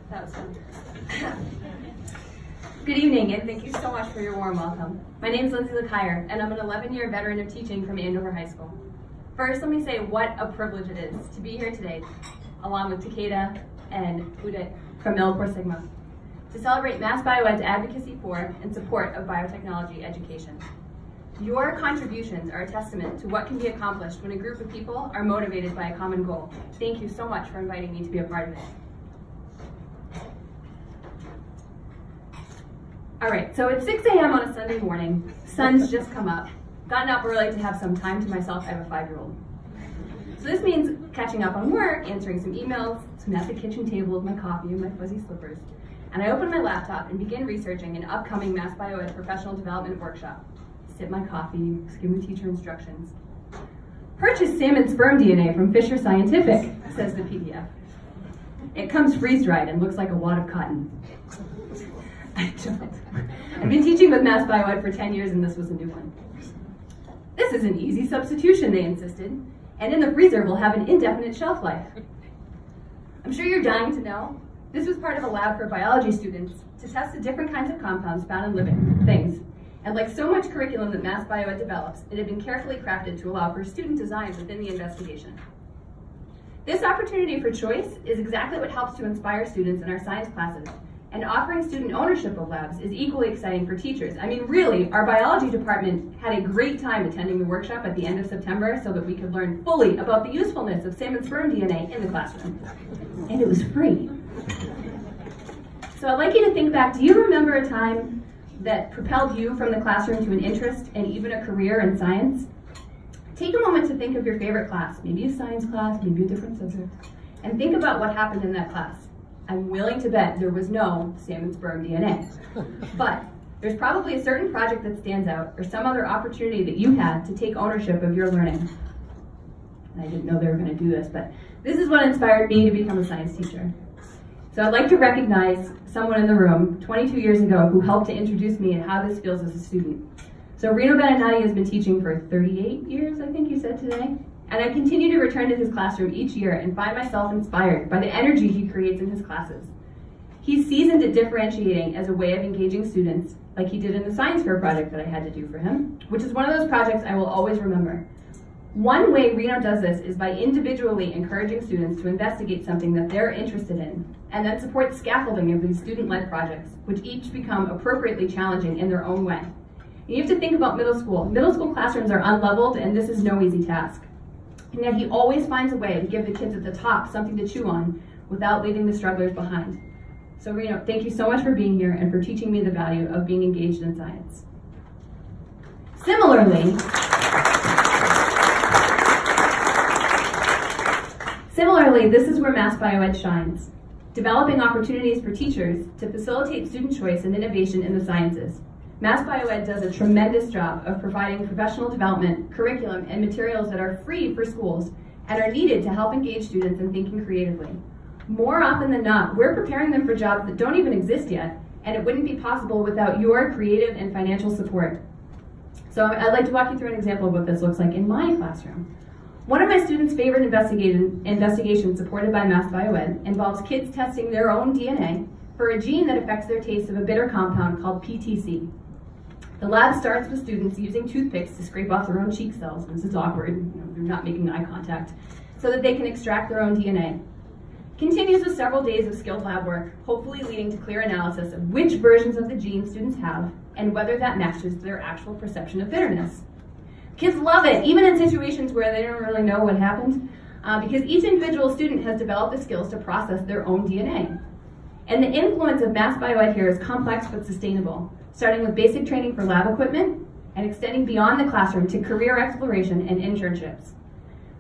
That was fun. Good evening, and thank you so much for your warm welcome. My name is Lindsey L'Ecuyer, and I'm an 11-year veteran of teaching from Andover High School. First, let me say what a privilege it is to be here today, along with Takeda and Udit from Milipore Sigma, to celebrate MassBioEd's advocacy for and support of biotechnology education. Your contributions are a testament to what can be accomplished when a group of people are motivated by a common goal. Thank you so much for inviting me to be a part of it. All right, so it's 6 a.m. on a Sunday morning. Sun's just come up. Gotten up early to have some time to myself. I have a 5-year-old. So this means catching up on work, answering some emails, some at the kitchen table with my coffee and my fuzzy slippers. And I open my laptop and begin researching an upcoming MassBioEd professional development workshop. Sip my coffee, skim the teacher instructions. Purchase salmon sperm DNA from Fisher Scientific, says the PDF. It comes freeze-dried and looks like a wad of cotton. I don't. I've been teaching with MassBioEd for 10 years and this was a new one. This is an easy substitution, they insisted, and in the freezer will have an indefinite shelf life. I'm sure you're dying to know. This was part of a lab for biology students to test the different kinds of compounds found in living things. And like so much curriculum that MassBioEd develops, it had been carefully crafted to allow for student design within the investigation. This opportunity for choice is exactly what helps to inspire students in our science classes, and offering student ownership of labs is equally exciting for teachers. I mean, really, our biology department had a great time attending the workshop at the end of September so that we could learn fully about the usefulness of salmon sperm DNA in the classroom. And it was free. So I'd like you to think back, do you remember a time that propelled you from the classroom to an interest and even a career in science? Take a moment to think of your favorite class, maybe a science class, maybe a different subject, and think about what happened in that class. I'm willing to bet there was no salmon sperm DNA. But there's probably a certain project that stands out or some other opportunity that you had to take ownership of your learning. And I didn't know they were going to do this, but this is what inspired me to become a science teacher. So I'd like to recognize someone in the room 22 years ago who helped to introduce me and how this feels as a student. So Reno Beninati has been teaching for 38 years, I think you said today. And I continue to return to his classroom each year and find myself inspired by the energy he creates in his classes. He's seasoned at differentiating as a way of engaging students, like he did in the science fair project that I had to do for him, which is one of those projects I will always remember. One way Reno does this is by individually encouraging students to investigate something that they're interested in, and then support scaffolding of these student-led projects, which each become appropriately challenging in their own way. You have to think about middle school. Middle school classrooms are unleveled, and this is no easy task. And yet he always finds a way to give the kids at the top something to chew on without leaving the strugglers behind. So Reno, thank you so much for being here and for teaching me the value of being engaged in science. Similarly, this is where MassBioEd shines, developing opportunities for teachers to facilitate student choice and innovation in the sciences. MassBioEd does a tremendous job of providing professional development, curriculum, and materials that are free for schools and are needed to help engage students in thinking creatively. More often than not, we're preparing them for jobs that don't even exist yet, and it wouldn't be possible without your creative and financial support. So I'd like to walk you through an example of what this looks like in my classroom. One of my students' favorite investigations supported by MassBioEd involves kids testing their own DNA for a gene that affects their taste of a bitter compound called PTC. The lab starts with students using toothpicks to scrape off their own cheek cells. This is awkward, they're not making eye contact, so that they can extract their own DNA. Continues with several days of skilled lab work, hopefully leading to clear analysis of which versions of the gene students have and whether that matches their actual perception of bitterness. Kids love it, even in situations where they don't really know what happened, because each individual student has developed the skills to process their own DNA. And the influence of MassBioEd here is complex but sustainable, starting with basic training for lab equipment and extending beyond the classroom to career exploration and internships.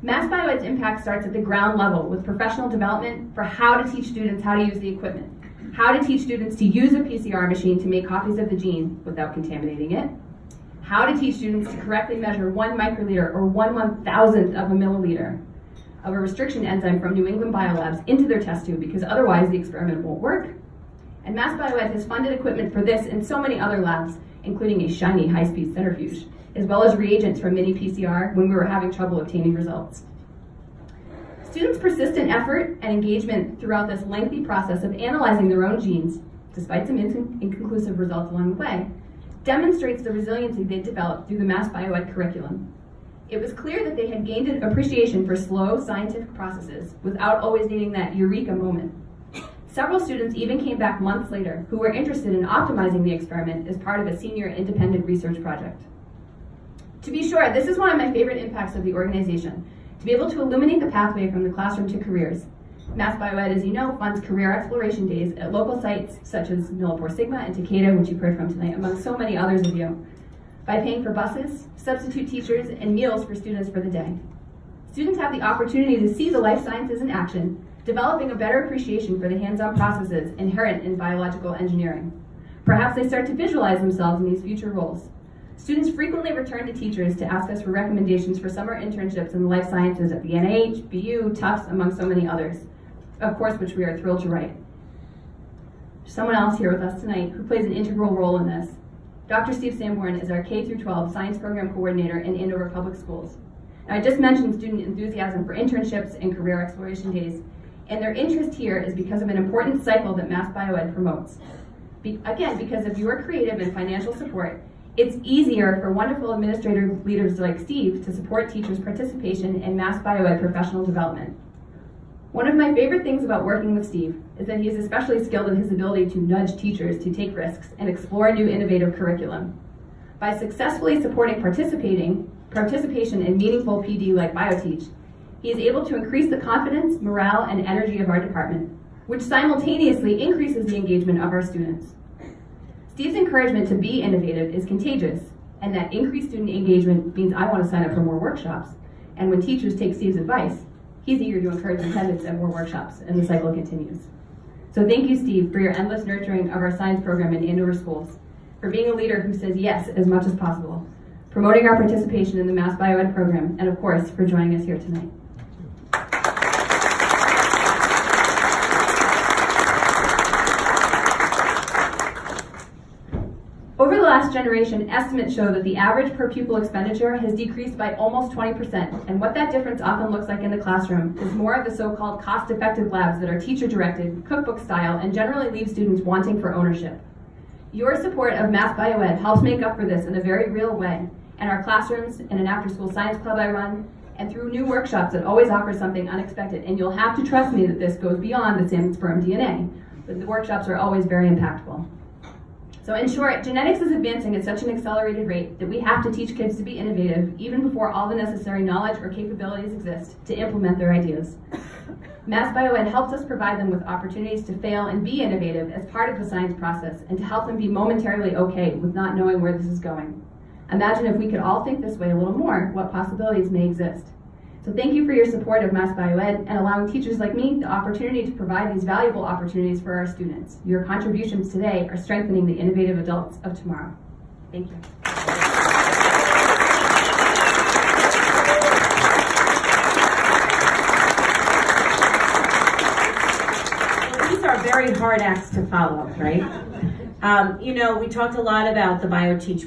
MassBioEd's impact starts at the ground level with professional development for how to teach students how to use the equipment, how to teach students to use a PCR machine to make copies of the gene without contaminating it, how to teach students to correctly measure 1 microliter or 1/1000th of a milliliter of a restriction enzyme from New England Biolabs into their test tube, because otherwise the experiment won't work. And MassBioEd has funded equipment for this and so many other labs, including a shiny high-speed centrifuge, as well as reagents from mini PCR when we were having trouble obtaining results. Students' persistent effort and engagement throughout this lengthy process of analyzing their own genes, despite some inconclusive results along the way, demonstrates the resiliency they developed through the MassBioEd curriculum. It was clear that they had gained an appreciation for slow scientific processes without always needing that eureka moment. Several students even came back months later who were interested in optimizing the experiment as part of a senior independent research project. To be sure, this is one of my favorite impacts of the organization, to be able to illuminate the pathway from the classroom to careers. MassBioEd, as you know, funds career exploration days at local sites such as Millipore Sigma and Takeda, which you've heard from tonight, among so many others of you, by paying for buses, substitute teachers, and meals for students for the day. Students have the opportunity to see the life sciences in action, developing a better appreciation for the hands-on processes inherent in biological engineering. Perhaps they start to visualize themselves in these future roles. Students frequently return to teachers to ask us for recommendations for summer internships in the life sciences at the NIH, BU, Tufts, among so many others, of course, which we are thrilled to write. Someone else here with us tonight who plays an integral role in this. Dr. Steve Sanborn is our K-12 Science Program Coordinator in Andover Public Schools. Now, I just mentioned student enthusiasm for internships and career exploration days, and their interest here is because of an important cycle that MassBioEd promotes. Again, because of your creative and financial support, it's easier for wonderful administrative leaders like Steve to support teachers' participation in MassBioEd professional development. One of my favorite things about working with Steve is that he is especially skilled in his ability to nudge teachers to take risks and explore new innovative curriculum. By successfully supporting participation in meaningful PD like BioTeach, he is able to increase the confidence, morale, and energy of our department, which simultaneously increases the engagement of our students. Steve's encouragement to be innovative is contagious, and that increased student engagement means I want to sign up for more workshops. And when teachers take Steve's advice, he's eager to encourage attendance at more workshops, and the cycle continues. So thank you, Steve, for your endless nurturing of our science program in Andover schools, for being a leader who says yes as much as possible, promoting our participation in the MassBioEd program, and of course, for joining us here tonight. Over the last generation, estimates show that the average per pupil expenditure has decreased by almost 20%, and what that difference often looks like in the classroom is more of the so-called cost-effective labs that are teacher-directed, cookbook style, and generally leave students wanting for ownership. Your support of MassBioEd helps make up for this in a very real way, and our classrooms, and an after-school science club I run, and through new workshops that always offer something unexpected, and you'll have to trust me that this goes beyond the salmon sperm DNA, but the workshops are always very impactful. So in short, genetics is advancing at such an accelerated rate that we have to teach kids to be innovative even before all the necessary knowledge or capabilities exist to implement their ideas. MassBioEd helps us provide them with opportunities to fail and be innovative as part of the science process and to help them be momentarily okay with not knowing where this is going. Imagine if we could all think this way a little more, what possibilities may exist. So thank you for your support of MassBioEd and allowing teachers like me the opportunity to provide these valuable opportunities for our students. Your contributions today are strengthening the innovative adults of tomorrow. Thank you. Well, these are very hard acts to follow, right? You know, we talked a lot about the BioTeach